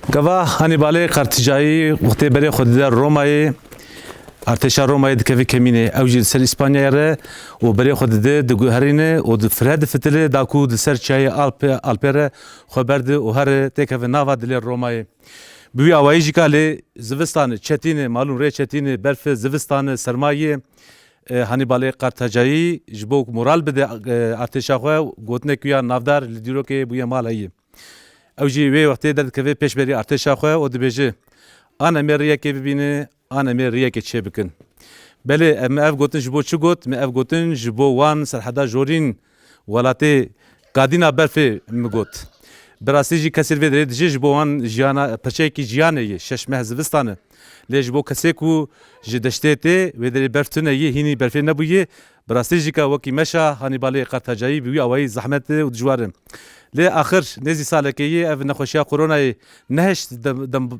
Gava Hannibal Kartijayı vaqtê berê xwe dide Romayê artêşa Romayê dikeve kemînê ew jî ser İspanyayê re û berê xwe dide diguherîne û di fire difitilê da ku di ser çayê Alpê re xwe berde û here têkeve nava dilê Romayê. Bi wî awayî jî lê zivistanê çetînê malûm rê çetînê berfê zivistanê sermayê Hannibal Kartijayı ji bo moral bide artêşa xwe gotinek ya navdar li dîrokê bûye malayê. Ew jî wê wextê derdikeve pêşberî artêşa xwe û dibêje an em ê rêyekê bibîne an em ê rêyekê çê bikin. Belê em ev gotin ji bo çi got? Me ev gotin ji bo wan serheda jorîn welatê kadîna berfê mi got. Bi rastî jî kesê vê derê dijî ji bo wan jiyana pirçeyekî jiyanê ye şeş meh zivistan e. Lê ji bo kesê ku ji deştê tê wê derê berf tune ye hînî berfê nebûye bi rastî jî ka wekî meşa Hannibalê Kartijayı bi wî awayî zehmet û dijwar e. Lê axir nêzî salekê yê ev nexweşiya koronayê neheşt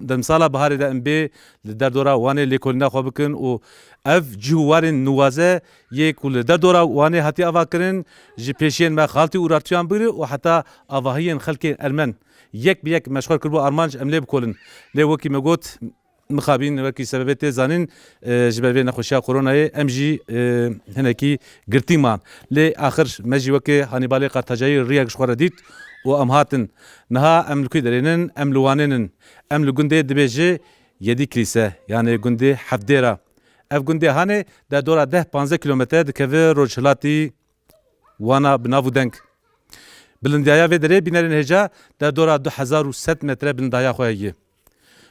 demsala biharê de em bê li derdora wanê lêkolîna xwe bikin û ev cih û warên niwaze yê ku li derdora wanê hatiye ava kirin ji pêşiyên me xaltî û rartuyan bigire û heta avahiyên xelkê ermen yek bi yek meşxwar kiribû armanc em lê bikolin. Lê wekî me got mixabîn wekî sebebê tê zanîn ji ber vê nexweşiya koronayê em jî hinekî girtî man. Lê axir me jî wekî Hannibalê Kartijayı rêyek ji xwe re dît û em hatin. Niha em li ku derênin em li wanênin. Em li gundê dibêje yedî kilîse yani gundê hevdêra. Ev gundê hanê derdora 10-15 kilometre dikeve rojhilatî wana bi nav û deng. Bilindiyaya vê derê bînerên hêja derdora 2100 metre bilindaya xwe ye.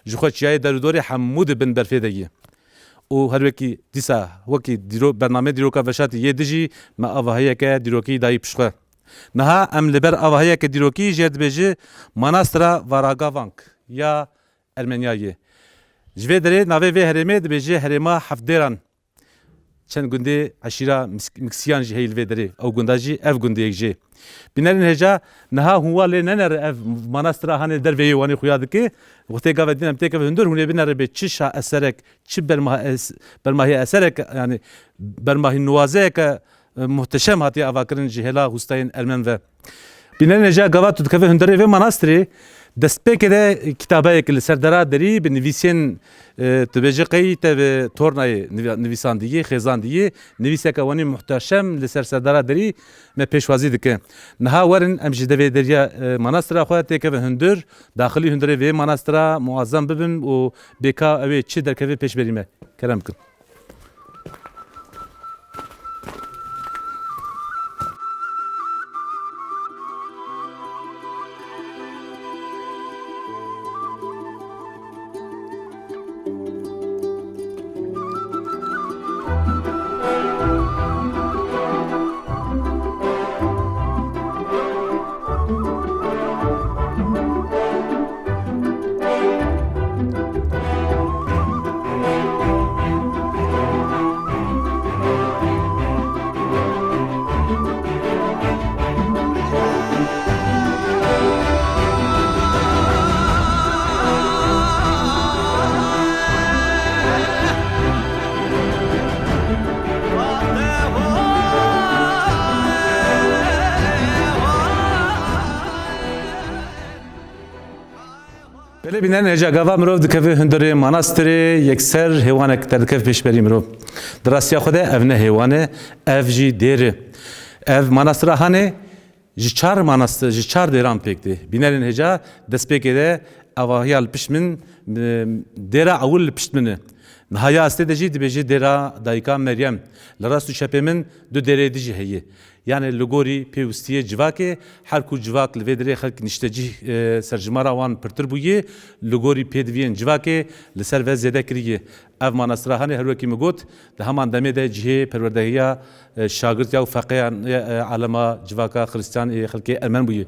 Ji xwe çiyayê derûdorê hemû dibin berfê de ye. û her wekî dîsa wekî bername dîroka veşatî yê dijî me avahiyeke dîrokî dayî piş xwe. Niha em li ber avahiyeke dîrokî jê dibêje Manastra Varagavank ya Ermenyayê. Ji vê derê navê vê herêmê dibêje herêma hevdêran. Çend gundê eşîra Miksiyan jî heye li vê derê ew gunda jî ev gundeyek jê. Bînerên hêja niha hûn lê nenere ev Manastra hanê derveyê wanê xuya dike wextê gave din em têkeve hundir hûn ê binere bê çi şa eserek çi bermahî eserek yani bermahî nuwazeyeke muhteşem hatiye avakirin ji hêla hûstayên Ermen ve. Bînerên hêja gava tu dikeve hundirê vê Manastirê destpêkê de kitabeyek li ser dera derî bi nivîsên dibêje qey te vê tornayê nivîsandiyê xêzandiyê nivîseke wanî muhteşem li ser serdera derî me pêşwazî dike. Niha werin em ji devê deriya Manastira xwe têkeve hundir daxilî hundirê vê Manastira muazzam bibin û bêka ew ê çi derkeve pêşberî me kerem bikin. Belê bînerên hêja gava mirov dikeve hundirê Manastirê yekser hêwanek derdikeve pêşberî mirov. Di rastiya xwe de ev ne hêwan e ev jî dêr e. Ev Manastira hanê ji çar manastir ji çar dêran pêk tê. Bînerên hêja destpêkê de avahiya li pişt min dêra ewil li pişt min e. Nihaya astê de jî dibêje dêra dayika Meryem. Li rast û çepê min du dêrê dijî heye. Yani li gorî pêwîstiyê civakê her ku civak li vê derê xelk niştecî serjimara wan pirtir bûye li gorî pêdiviyên civakê li ser ve zêde kiriye. Ev Manastira hanê her wekî min got di heman demê de cihê perwerdehiya şagirt ya feqeyan alema civaka Xristiyan xelkê Ermen bûye.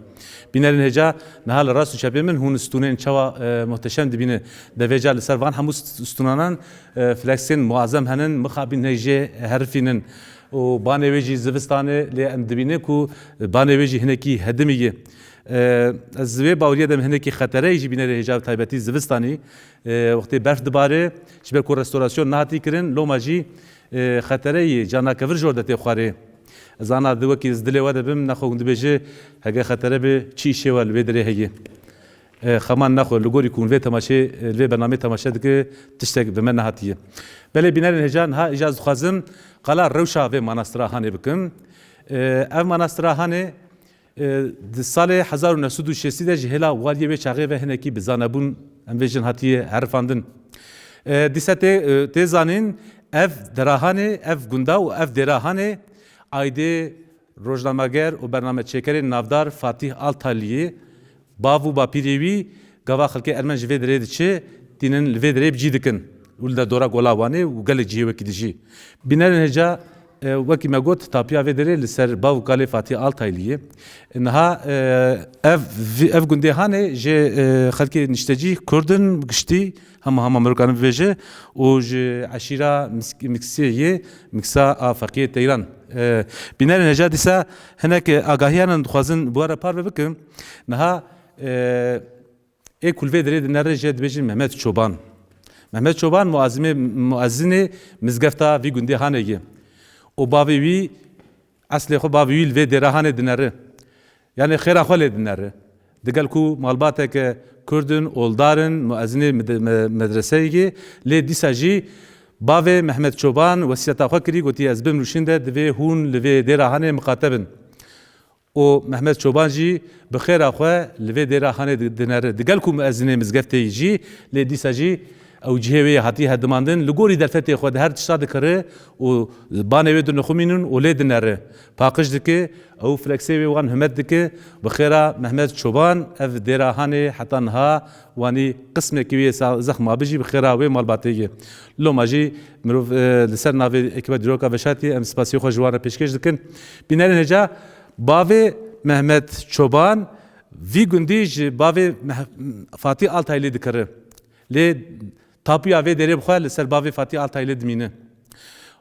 Bînerên hêja niha li rast û çepê min hûn stûnên çawa muhteşem dibîne. Devêca li ser van hemû stûnanan fleksên muazzem henin mixabîn hêjê herifînin. û banê wê jî zivistanê lê em dibîne ku banê wê jî hinekî hedimî ye. Ez vê baweriye de hinekî xetereyê jî bînerê hêja taybetî zivistanî wextê berf dibare ji ber ku restorasyon nehatî kirin loma jî xetereyê canakevir jor de tê xwarê. Ez ana di wekî ez dilê we de bim nexwe hûn dibêje hege xetere bê çi îşê we li vê derê heye. خمان نخو لگوری کون و تماشای و برنامه تماشا دکه تشتک به من نهاتیه. بله بینرین هجان ها اجازه خوازم قلا روشا و مناسترا هانه بکم. اف مناسترا هانه سال 1960 ده جهلا والیه و چاقه و هنکی بزانبون امویجن هاتیه حرفاندن. دیسه تزانین اف دراهانه اف گندا و اف دراهانه ayde rojnamager û bernameçêkerên navdar Fatih Altaylı'yê bav û bapîrê gava xelkê Ermen ji vê derê diçe tînin li vê derê cî dikin û li de dora gola wanê û gelek cihê wekî dijî. Bînerin heca wekî me got tapiya vê derê li ser bav û kalê Fatih Altaylı'yê. Niha ev gundê hane ji xelkê niştecî Kurdin giştî hema Merûkanin bibêje û ji eşîra miksiyê miksa a Feqiyê Teyran. Bînerin heca dîsa hinek agahiyanan dixwazin bu ara parve bikin. Niha ê ku li vê derê dinere jê dibêjin Mehmet Çoban. Mehmet Çoban muezzinê mizgefta vî gundê hane ye. û bavê wî eslê xwe bavê wî li vê dêra hane dinere. Yani xêra xwe lê dinere. Digel ku malbateke Kurdin, oldarin, muezzinê medreseyê lê dîsa jî bavê Mehmet Çoban wesîyeta xwe kirî gotiye ez bim nûşîn de divê hûn li vê dêra hanê miqatebin. û Mehmet Çoban jî bi xêra xwe li vê dêra hanê dinere. Digel ku muezzinê mizgeftê jî lê dîsa jî ew cihê wê hatî hedimandin li gorî derfetê xwe de her tişta dikire û banê wê dinixwînin û lê dinere. Paqij dike ew fleksê wê wan himet dike bi xêra Mehmet Çoban ev dêra hanê heta niha wanî qismekî wê zexma bijî bi xêra wê malbatê ye. Loma jî mirov li ser navê ekîba dîroka veşatî em spasiyê xwe ji wan re pêşkêş dikin. Bînerin heca bavê Mehmet Çoban vî gundî ji bavê Fatih Altaylî dikire. Lê tapiya vê derê bixwe li ser bavê Fatih Altaylî dimîne.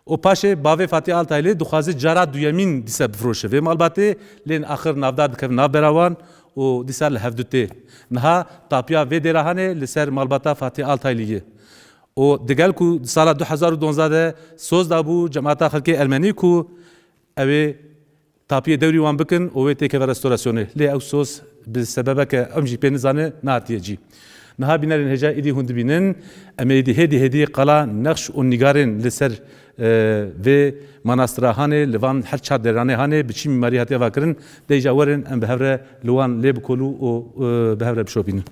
û paşê bavê Fatih Altaylı'yê dixwaze cara duyemîn dîsa bifroşe. Vê malbatê lên axir navdar dikevin navbera wan û dîsa li hevdûtê. Niha tapiya vê dêra hane li ser malbata Fatih Altaylı'yê. û digel ku sala 2012 de soz dabû cemaata xelkê Ermenî ku ew ê tapiyê dewrî wan bikin û wê têkeve restorasyonê. Lê ew soz bi sebebeke em jî pê nizane nehatiye cî. Niha bînerin heca êdî hûn dibînin em ê hêdî qala nexş û nîgarên li ser vê manastira hanê li van her çar deranê hanê bi çî mîmarî hatiye vakirin deyja werin em bi hev re li wan lê bikolû û bi hev re bişopînin.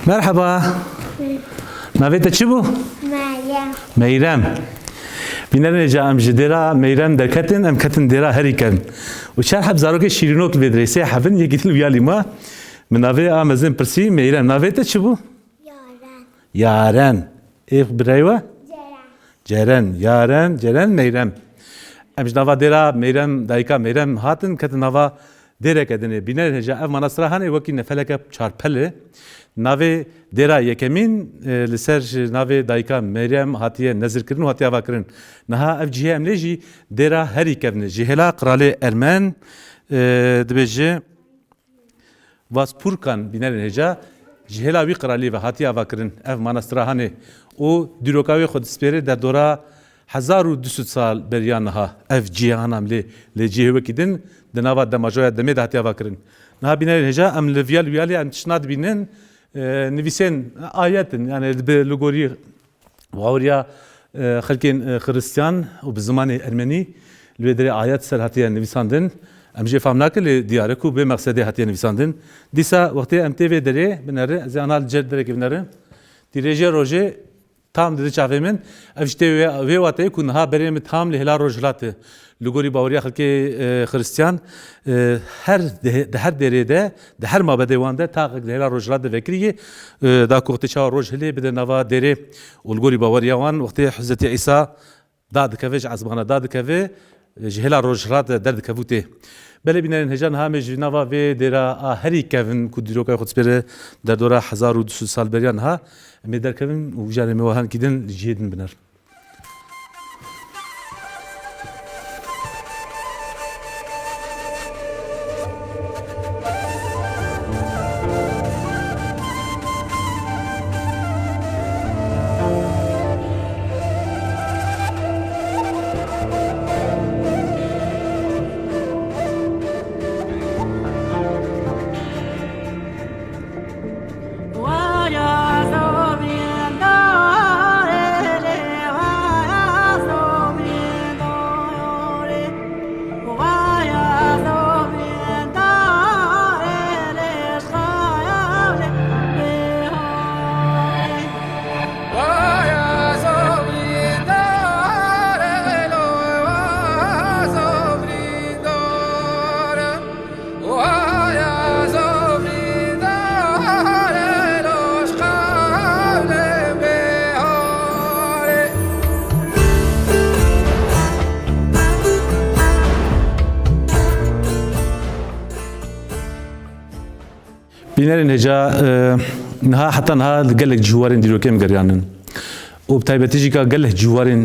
Merhaba. Navete çi bu? Meryem. Meyrem. Bînerin êca em ji dêra Meyrem derketin em ketin dêra herî û çar heb zarokê şîrînok li vê derê sê hevin yekî dil viya lîma min navê a mezin pirsî Meyrem navê te çi bû? Yaren. Yaren. Ev birey we? Ceren. Ceren. Yaren, Ceren, Meyrem. em ji nava dêra Meyrem dayika Meyrem hatin ketin nava dêrek edinê bîner heja ev manastira hene wekî nefeleke çarpelê navê dêra yekemîn li ser navê dayika Meyrem hatiye nezirkirin û hatiye avakirin. Niha ev cihê em lê jî dêra herî kevne ji hêla Kralê Ermen dibêje Vaspurkan bînerin heja ji hêla wî kralî ve hatiye avakirin ev manastira hene û dîroka wê xwe dispêre derdora 1200 sal beriya niha ev cîhanam lê cihê wekî din di nava demajoya demê de hatiye avakirin. Niha bînerin heja em li viyalê em tişna dibînin nivîsên ayetin yani li gorî wawriya xelkên Xristiyan û bi zimanê Ermenî li wê derê ayet ser hatiye nivîsandin. Em jê fehm nakin lê diyare ku bê meqsedê hatiye nivîsandin. Dîsa wextê em tê vê derê binêre ez ê ana li cer derekê binêrim. Dîrêjê rojê tam dedi çavê min ev ji tê wê wateyê ku niha berê min tam li hêla rojhilatê li gorî baweriya xelkê Xristiyan di her derê de di her mabedê wan de taqek li hêla rojhilat de vekiriyê da ku wextê çawa roj hilê bide nava derê û li gorî baweriya wan wextê Hizretî İsa da dikeve ji ezmana da dikeve ji hêla rojhilat de derdikevû tê. Belê bînerin heja niha me ji nava vê dêra a herî kevin ku dîroka xwe dispêre derdora 1200 sal beriya niha em ê derkevin û jarê me wihan kîdin li cihê din biner. Bînerin heja niha heta niha gelek cîwarên dîrokê em geriyanin û bi taybetî jî gelek cîwarên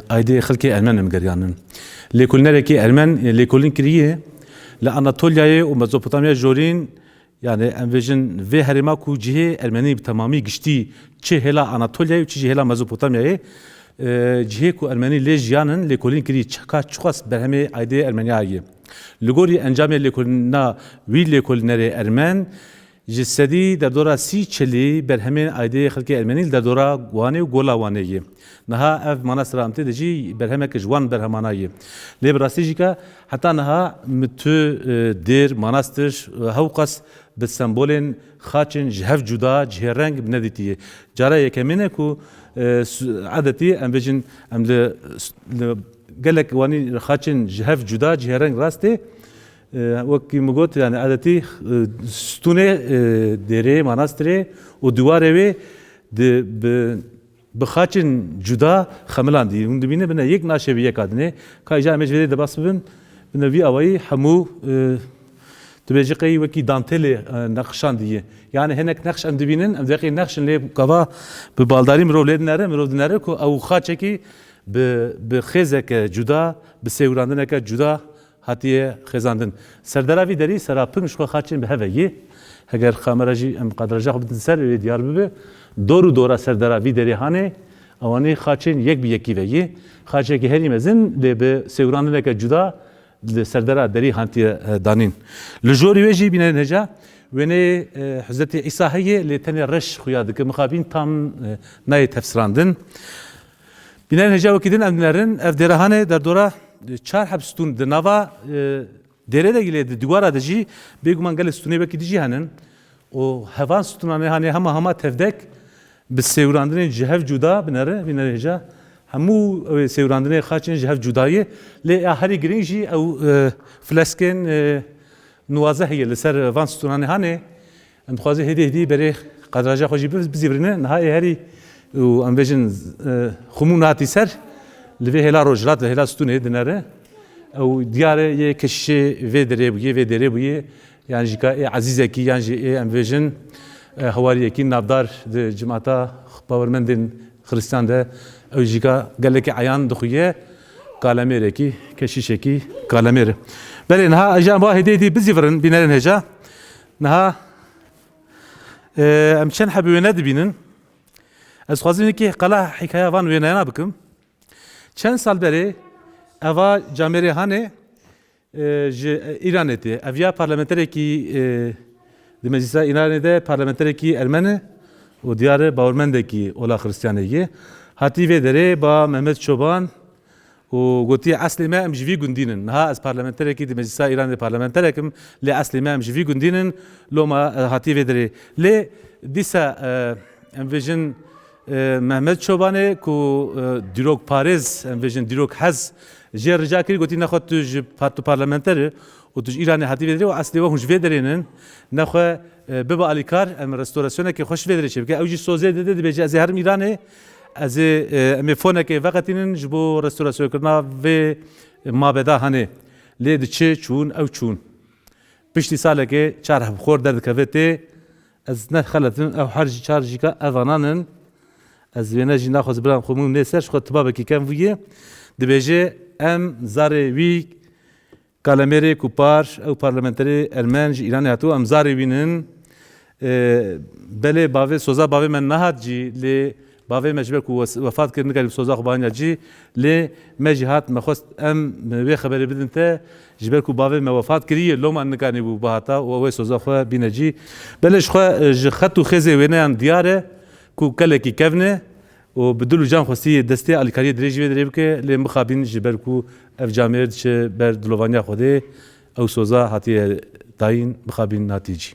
aydê xelkê Ermen em geriyanin. Lêkolînerekî Ermen lêkolîn kiriye li Anatolyayê û Mezopotamya jorîn yani em bêjin vê herêma ku cihê Ermenî bi temamî giştî çi hêla Anatolyayê û çi jî hêla Mezopotamyayê cihê ku Ermenî lê jiyanin lêkolîn kirî çika çixwas berhemê aydê Ermeniyayê. Li gorî encamê lêkolîna wî lêkolînerê Ermen ji sedî derdora sî çelî berhemên aydê xelkê Ermenî derdora wanê û gola wanê ye. Niha ev manastira em tê de jî berhemek ji wan berhemana ye. Lê bi rastî jî ke heta niha mi tu dêr manastir hewqas bi sembolên xaçên ji hev cuda cihêreng binedîtiye. Cara yekemîn e ku adetî em bêjin em li gelek wanî xaçên ji hev cuda cihêreng rastê wekî min got yani adetî stûnê derê manastirê û diwarê wê bi xaçên cuda xemilandî. Hûn dibîne bine yek naşevî yek adinê ka îja em ê ji vê de bas bibin bine vî awayî hemû dibêje qeyî wekî dantelê neqşandiye. Yani hinek neqş em dibînin em deqî neqşin lê gava bi baldarî mirov lê dinere mirov dinere ku ew xaçekî bi xêzeke cuda bi sêwirandineke cuda hatiye xêzandin. Serdera vî derî serapin ji xwe xaçên bi hev yê heger xamera jî em qadraja xwe bidin ser wê diyar bibe dor û dora serdera vî derê hane ewanî xaçên yek bi yekî ve yê xaçekî herî mezin lê bi sêwirandineke cuda li serdera derî hatiye danîn. Li jorî wê jî bînerin heja wênê Hizretî İsa heye lê tenê reş xuya dike mixabîn tam nayê tefsirandin. Bînerin heja wekî din em dinerin ev dêrehane derdora çar heb stûn di nava derê de gilê di diwara de jî bêguman gelek stûnê wekî dijî henin û hevan stûnanê hanê hema tevdek bi sêwirandinên ji hev cuda binere heja hemû sêwirandinê xaçên ji hev cudayê lê herî girîng jî ew fleskên nuwaze heye li ser van stûnanê hanê em dixwaze hêdî berê qadraja xwe jî bizîvirîne niha herî û em bêjin xumûn hatî ser li vê hêla rojhilat ve hêla stûnê dinere او دیاره یه کشی و دره بویه yani jika azizeki yani emvejin hawariyeki navdar cemaata bawermendin Hristiyan de ew jika geleki ayan dixuye kalamereki keşişeki kalamere belê niha ajan ba hediyê bizîvirin bînerin heja niha em çend hebû wêne dibînin ez xwazim ki qala hikaya van wêneyana bikim çend sal berê eva camerê hanê ji İranê tê ev ya parlamenterekî di meclisa İranê de parlamenterekî ermen û diyarê bawermendekî ola Hristiyanê ye hatî vê derê ba Mehmet Çoban û gotiye eslê me em ji vî gundînin niha ez parlamenterekî di meclisa İranê parlamenterekim lê eslê me em ji vî gundînin loma hatî vê derê lê dîsa em vêjin Mehmet Çobanê ku dîrok parêz em vêjin dîrok hez jê rica kirî gotî nexwe tu ji parlamenterî û tu ji İranê hatî vê derê û eslê we hûn ji vê derênin nexwe bibe alîkar em restorasyonekê xwe ji vê derê çê bike ew jî sozê dide dibêje ez ê herim İranê ez ê em ê fonekê veqetînin ji bo restorasyona vê mabeda hanê lê diçe çûn ew çûn piştî salekê çar hevxor derdikeve tê ez nexeletin ew her jî çar jîka evanan ez wêne jî naxwaz biran xwe min nê ser ji xwe tibabekî kem bûye dibêje em zarê wî kalamerê ku par ew parlamenterê ermen ji İranê hatû em zarê wînin belê bavê soza bavê me nehat cî lê bavê me ji ber ku wefat kir nikarî soza xwe baniya cî lê me jî hat me xwest em wê xeberê bidin te ji ber ku bavê me wefat kiriye loma nikanî bû bihata û wê soza xwe bîne cî belê ji xwe ji xet û xêzê wêneyan diyar e ku kelekî kevne û bi dil û can xwestî destê alîkariyê dirê jî vê derê bike lê mixabîn ji ber ku ev camê diçe ber dilovaniya Xwedê ew soza hatiye dayîn mixabîn hatî cî.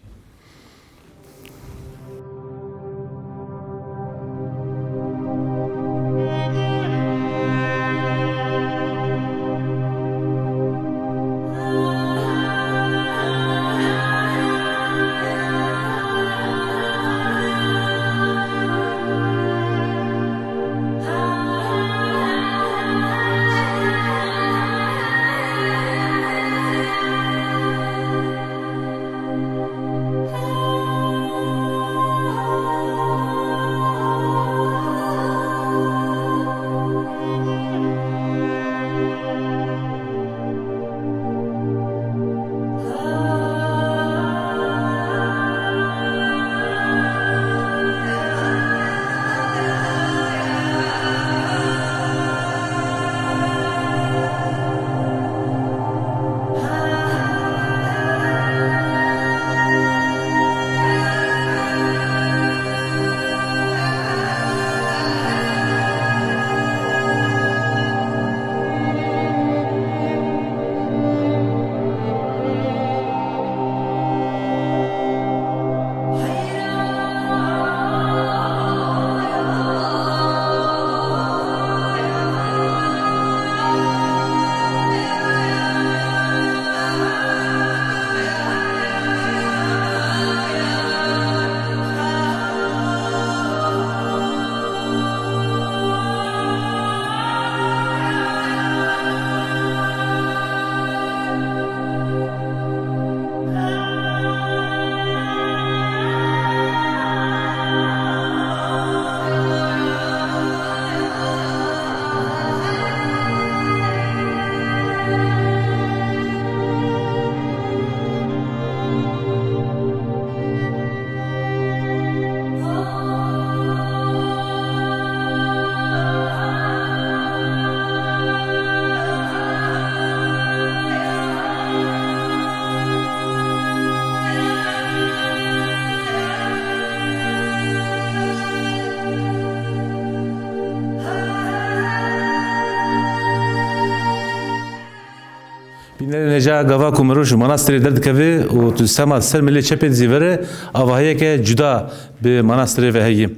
Neca gava ku miroj manastırê derdikeve û tu sema ser milê çepên zîvere avahiyeke cuda bi manastırê ve heye.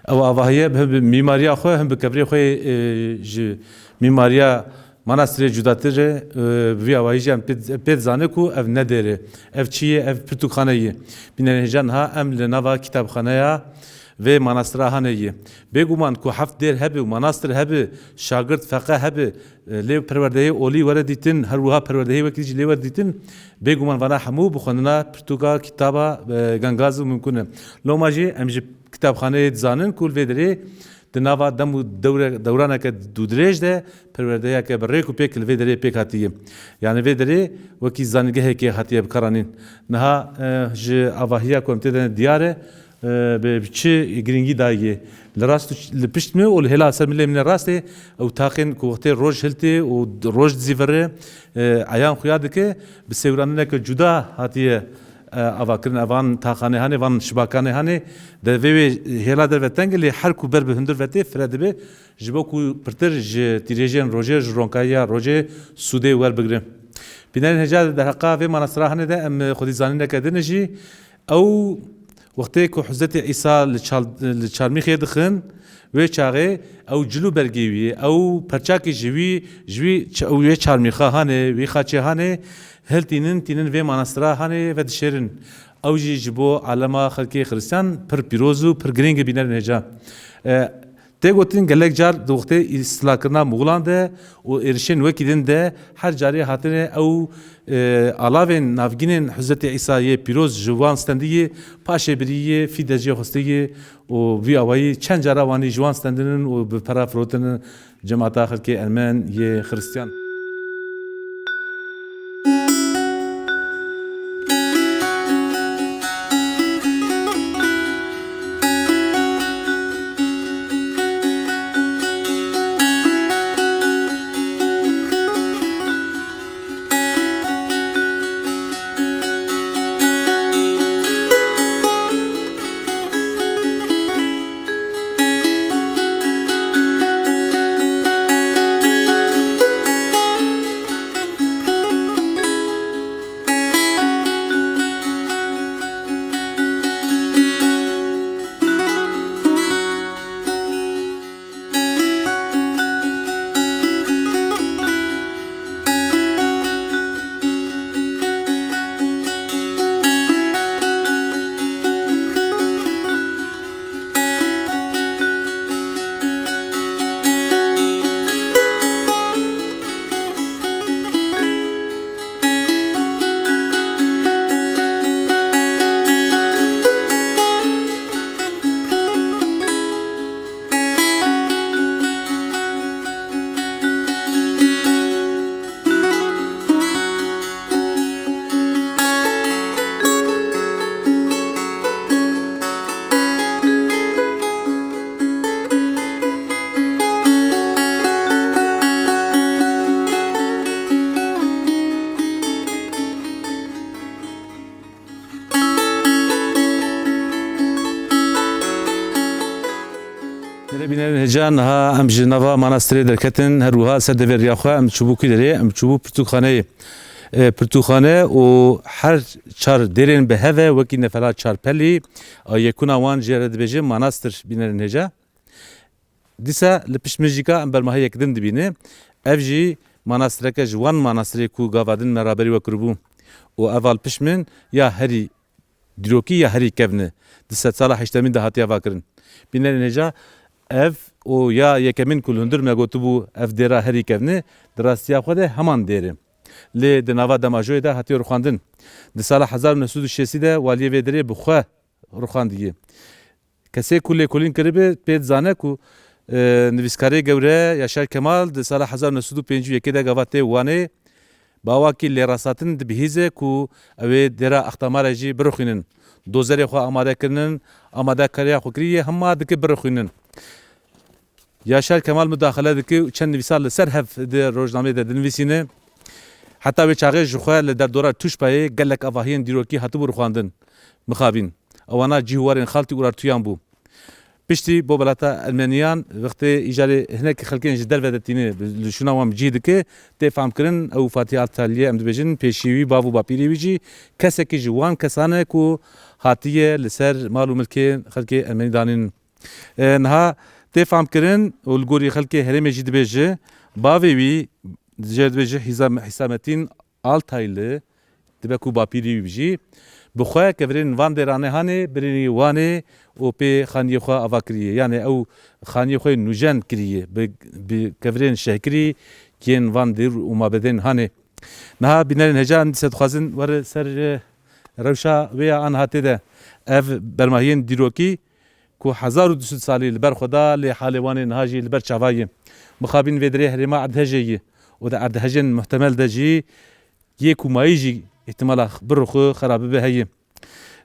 Ew avahiye hem bi mîmariya xwe hem bi kebrê xwe ji mîmariya manastırê cudatir e vî avahî jî em pê dizane ku ev nedêre. Ev çi ye? Ev pirtûkxane ye. Bîne heja niha em li nava kitapxaneya ve manastıra haneyi. Beguman ku haft der hebe manastır hebe şagirt feka hebe lev perverdeyi oli vere ditin her ruha perverdeyi vekilici lever ditin beguman vana hamu bu xanına Portugal kitaba gangazı mümkün. Lomaji emji kitapxane zanin kul vederi Dnava demu dövrana ke dudrej de perverdeya ke berre ku pek vederi pek hatiye. Yani vederi vaki zangehe ke hatiye karanin. Naha ji avahiya komiteden diyare بچه گرینگی دایی لراست لپشت می اول هلا سر ملی من راسته او تاقین کوخته روج هلته و روج زیفره عیان خیاده که بسیارانه که جدا هاتیه آواکرین آوان تاقانه هنه وان شباکانه هنه دوی هلا در وتنگلی هر کو بر به هندر وته فرد به جبو کو پرتر ج تیریجن روجر رونکایا روجه سوده ور بگرم بینن هجاد در حقا و منصرا هنه ده ام خودی زانینه کدنجی او وقتی که حضرت عیسی لچارمیخی دخن و چاقه او جلو برگیوی او پرچاکی جوی او چارمیخا هانه وی خاچه هانه هل تینن و مناسترا هانه و دشرن او جبو علما خلقی خریستان پر پیروزو پر گرینگ بینر نجا تگوتین گلک جار دوخته اصلاح کرنا مغلانده و ارشن وکیدن ده هر جاری هاتنه او علاوه نافگینن حضرت عیسی پیروز جوان استندیه پاشه بریه فیدجی خستیه و وی اوایی چند جارا وانی جوان استندن و به پرافروتن جماعت آخر که ارمن یه خریستیان جان ها ام جنوا مناستری درکتن هر روها سر دور یاخوا ام چوبوکی داری ام چوبو پرتوخانه و هر چار درین به هوا وکی نفرا چار پلی یکونا وان جرد بجه مناستر بینرن هجا دیسا لپشمجیکا ام برماها یکدن دبینه افجی مناسترک جوان مناستری کو گاوادن مرابری وکربو و اول پشمن یا هری دروکی یا هری کبنه دیسا سالا هشتمین دهاتیا واکرن بینرن هجا ev o ya yekemin kulundur megotubu ev dera heri kevne drastiya xwede heman derim. Lê di nava demajoyê de hatiye rûxandin. Di sala 1906 de waliyê vê derê bi xwe rûxandiye. Kesê ku lêkolîn kiribe pê dizane ku nivîskarê gewre Yaşar Kemal di sala 1951 de gava tê wanê bawakî lêrasatin dibihîze ku ew ê dera Axtamarê jî birixwînin. Dozerê xwe amade kirinin, amadekariya xwe kiriye hema dike birixwînin. Yaşar Kemal müdahale dike çend nivîsar li ser hev di rojnamê de dinivîsîne. Heta wê çaxê ji xwe li derdora tuşpayê gelek avahiyên dîrokî hatibû rixwandin. Mixabîn. Ewana cîhwarên xaltî urartuyan bû. Piştî bo belata Ermeniyan wextê îjarê hinekî xelkên ji derve de tîne li şûna wan cî dike tê famkirin ew Fatih Altaylı'ya em dibêjin pêşîwî bav û bapîrê wî jî kesekî ji wan kesan e ku hatiye li ser mal û milkên xelkê Ermenî danîn. Niha tê famkirin û li gorî xelkê herêmê jî dibêje bavê wî dibêje Hisamettin Altaylı dibe ku bapîrî wî jî بخواه کورین وان درانه هانه برینی وانه و پی خانی خواه آوا کریه یعنی او خانی خواه نوجن کریه به کورین شهکری کین وان در و مابدن هانه نه بینرین هجان ست خوازن ور سر روشا ویا آن هاته ده اف برماهین دیروکی کو 1200 سالی لبر خدا لحالوان نهاجی لبر چاوایی مخابین ودری هرما عدهجی و ده عدهجن محتمل دجی یک مایجی احتمال برخو خراب به هی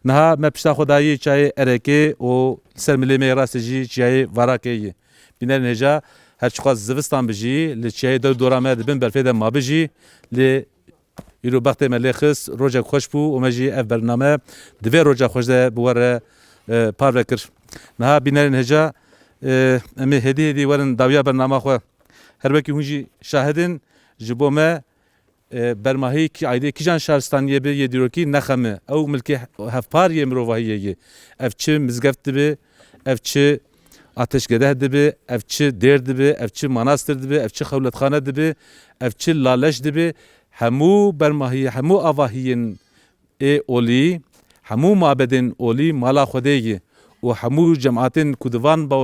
نه ما پشت خدایی چای ارکه و سر ملی میراثی چای وراکی بینر نجا هر چقدر زوستان بجی لچای دورامه دبن برفید ما بجی ل ایرو وقت ملخص روزا خوش بو و مجی اف برنامه دوی روزا خوش ده بواره پاروکر نه بینر نجا امی هدی ورن داویا برنامه خو هر وکی هونجی شاهدن جبومه برماهی کی عیده کی جان شهرستانیه به یدیروکی نخمه او ملکی هفپاریه مروواهیه اف چه مزگفت به اف چه ateşgede dibe, evçi der dibe, evçi manastır dibe, evçi xevletxane dibe, evçi laleş dibe, hemu bermahiye, hemu avahiyen oli, hemu mabedin oli mala xodeyi و همو جماعتین کودوان با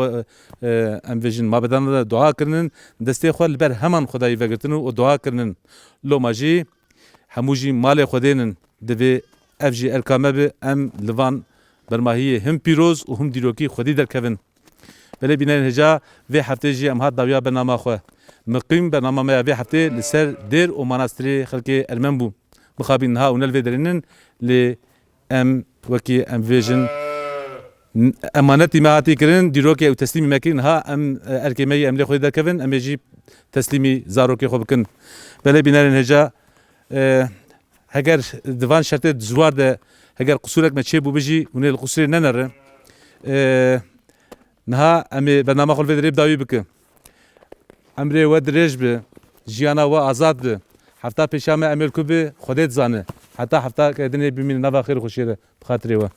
امویجن مابدان دعا کردن دسته خود بر همان خدای وگرتن و دعا کردن لو ماجی همو جی مال خودینن دوی افجی ارکامه به ام لوان برماهی هم پیروز و هم دیروکی خودی در کون بله بینن هجا و هفته جی ام هات داویا برنامه خو مقیم برنامه ما و هفته لسر دیر و مناستری خلق ارمن بو مخابین ها و نلوی درینن ل ام وکی امویجن امانتی ما هاتی کردن دیروکی او تسلیمی مکرین ها ام ارکیمی ام لی خودی در کون ام جی تسلیمی زاروکی خو بکن بله بینن هجا هگر دوان شرط زوار ده هگر قصورك ما تشي بو بيجي ونيل القصور ننر نها امي برنامج خل فيدري بداوي بك امري ودريج به جيانا و آزاد به حتى پیشام امل کوبه خودت زانه حتى كدني بمن نوا خير خوشيره بخاطر و